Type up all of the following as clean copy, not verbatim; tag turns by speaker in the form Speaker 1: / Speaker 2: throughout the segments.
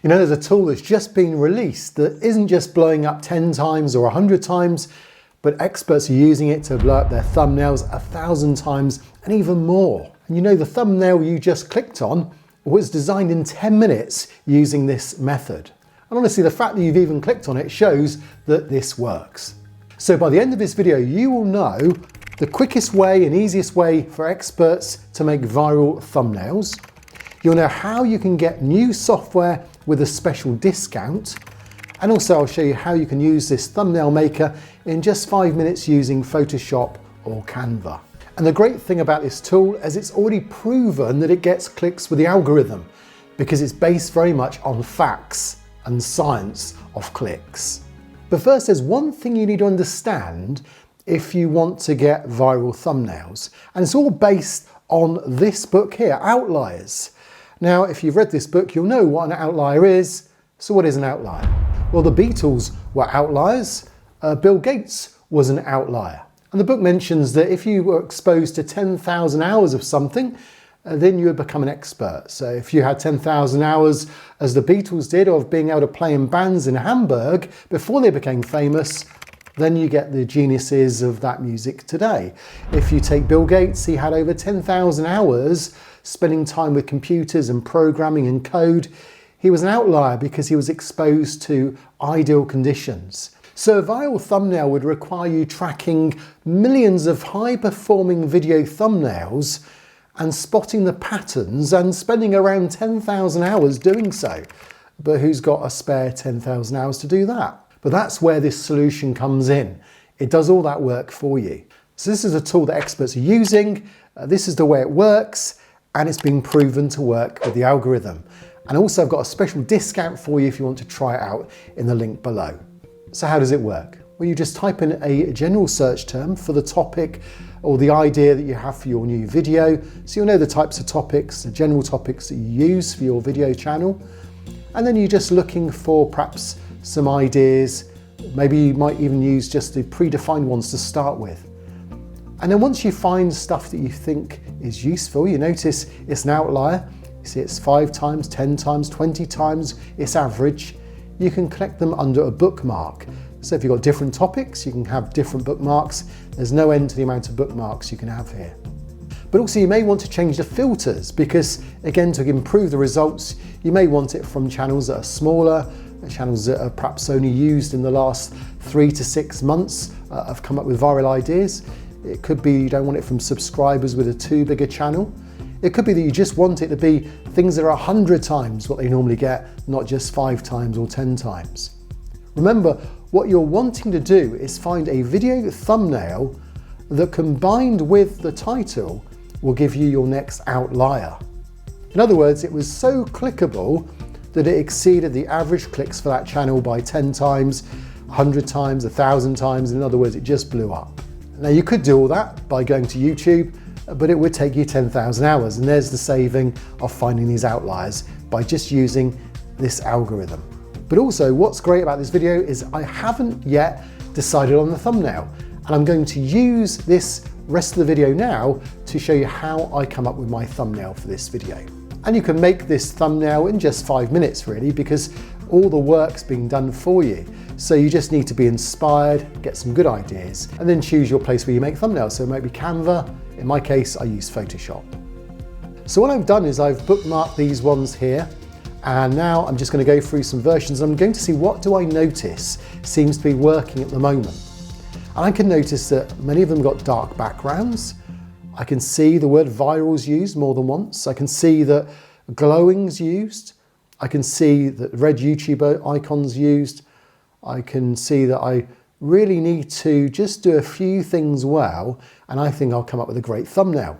Speaker 1: You know, there's a tool that's just been released that isn't just blowing up 10 times or 100 times, but experts are using it to blow up their thumbnails 1,000 times and even more. And you know, the thumbnail you just clicked on was designed in 10 minutes using this method. And honestly, the fact that you've even clicked on it shows that this works. So by the end of this video, you will know the quickest way and easiest way for experts to make viral thumbnails. You'll know how you can get new software with a special discount. And also I'll show you how you can use this thumbnail maker in just 5 minutes using Photoshop or Canva. And the great thing about this tool is it's already proven that it gets clicks with the algorithm because it's based very much on facts and science of clicks. But first, there's one thing you need to understand if you want to get viral thumbnails. And it's all based on this book here, Outliers. Now, if you've read this book, you'll know what an outlier is. So what is an outlier? Well, the Beatles were outliers. Bill Gates was an outlier. And the book mentions that if you were exposed to 10,000 hours of something, then you would become an expert. So if you had 10,000 hours, as the Beatles did, of being able to play in bands in Hamburg before they became famous, then you get the geniuses of that music today. If you take Bill Gates, he had over 10,000 hours spending time with computers and programming and code. He was an outlier because he was exposed to ideal conditions. So a viral thumbnail would require you tracking millions of high-performing video thumbnails and spotting the patterns and spending around 10,000 hours doing so. But who's got a spare 10,000 hours to do that? But that's where this solution comes in. It does all that work for you. So this is a tool that experts are using. This is the way it works, and it's been proven to work with the algorithm. And also I've got a special discount for you if you want to try it out in the link below. So how does it work? Well, you just type in a general search term for the topic or the idea that you have for your new video. So you'll know the types of topics, the general topics that you use for your video channel. And then you're just looking for perhaps some ideas. Maybe you might even use just the predefined ones to start with. And then once you find stuff that you think is useful, you notice it's an outlier. You see it's 5 times, 10 times, 20 times its average. You can connect them under a bookmark. So if you've got different topics, you can have different bookmarks. There's no end to the amount of bookmarks you can have here. But also you may want to change the filters because, again, to improve the results, you may want it from channels that are smaller, channels that are perhaps only used in the last 3 to 6 months, have come up with viral ideas. It could be you don't want it from subscribers with a too big a channel. It could be that you just want it to be things that are 100 times what they normally get, not just 5 times or 10 times. Remember, what you're wanting to do is find a video thumbnail that, combined with the title, will give you your next outlier. In other words, it was so clickable that it exceeded the average clicks for that channel by 10 times, 100 times, 1,000 times. In other words, it just blew up. Now you could do all that by going to YouTube, but it would take you 10,000 hours. And there's the saving of finding these outliers by just using this algorithm. But also what's great about this video is I haven't yet decided on the thumbnail. And I'm going to use this rest of the video now to show you how I come up with my thumbnail for this video. And you can make this thumbnail in just 5 minutes really, because all the work's being done for you. So you just need to be inspired, get some good ideas, and then choose your place where you make thumbnails. So it might be Canva. In my case, I use Photoshop. So what I've done is I've bookmarked these ones here. And now I'm just going to go through some versions. I'm going to see what do I notice seems to be working at the moment. And I can notice that many of them got dark backgrounds. I can see the word viral's used more than once. I can see that glowing's used. I can see that red YouTube icons used. I can see that I really need to just do a few things well, and I think I'll come up with a great thumbnail.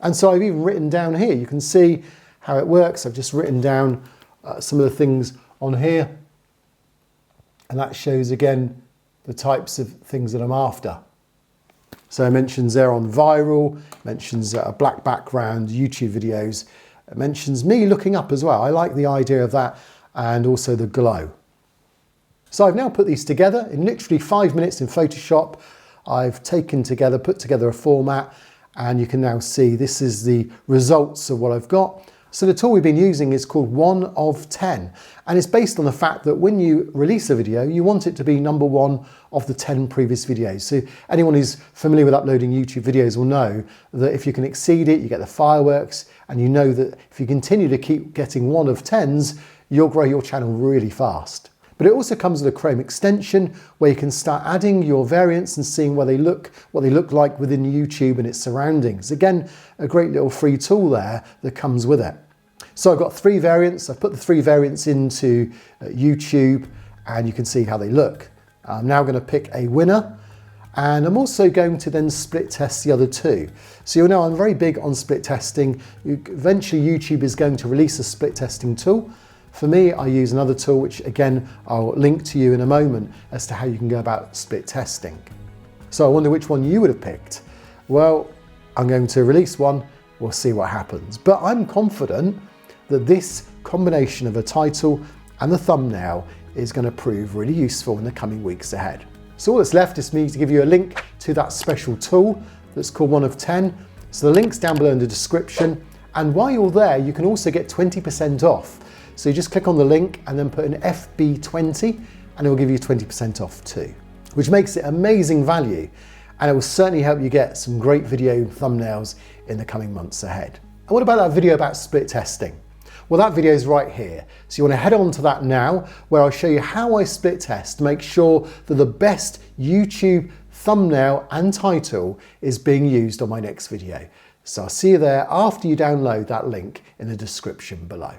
Speaker 1: And so I've even written down here, you can see how it works. I've just written down some of the things on here, and that shows again the types of things that I'm after. So it mentions there on viral, mentions a black background, YouTube videos, it mentions me looking up as well. I like the idea of that, and also the glow. So I've now put these together in literally 5 minutes in Photoshop. I've put together a format, and you can now see this is the results of what I've got. So the tool we've been using is called 1 of 10, and it's based on the fact that when you release a video, you want it to be number 1 of the 10 previous videos. So anyone who's familiar with uploading YouTube videos will know that if you can exceed it, you get the fireworks, and you know that if you continue to keep getting 1 of 10s, you'll grow your channel really fast. But it also comes with a Chrome extension where you can start adding your variants and seeing what they look like within YouTube and its surroundings. Again, a great little free tool there that comes with it. So I've got 3 variants. I've put the 3 variants into YouTube and you can see how they look. I'm now going to pick a winner, and I'm also going to then split test the other 2. So you'll know I'm very big on split testing. Eventually YouTube is going to release a split testing tool. For me, I use another tool, which again, I'll link to you in a moment as to how you can go about split testing. So I wonder which one you would have picked. Well, I'm going to release one, we'll see what happens. But I'm confident that this combination of a title and the thumbnail is going to prove really useful in the coming weeks ahead. So all that's left is for me to give you a link to that special tool that's called 1 of 10. So the link's down below in the description. And while you're there, you can also get 20% off. So you just click on the link and then put in FB20 and it will give you 20% off too, which makes it amazing value, and it will certainly help you get some great video thumbnails in the coming months ahead. And what about that video about split testing? Well, that video is right here. So you want to head on to that now, where I'll show you how I split test to make sure that the best YouTube thumbnail and title is being used on my next video. So I'll see you there after you download that link in the description below.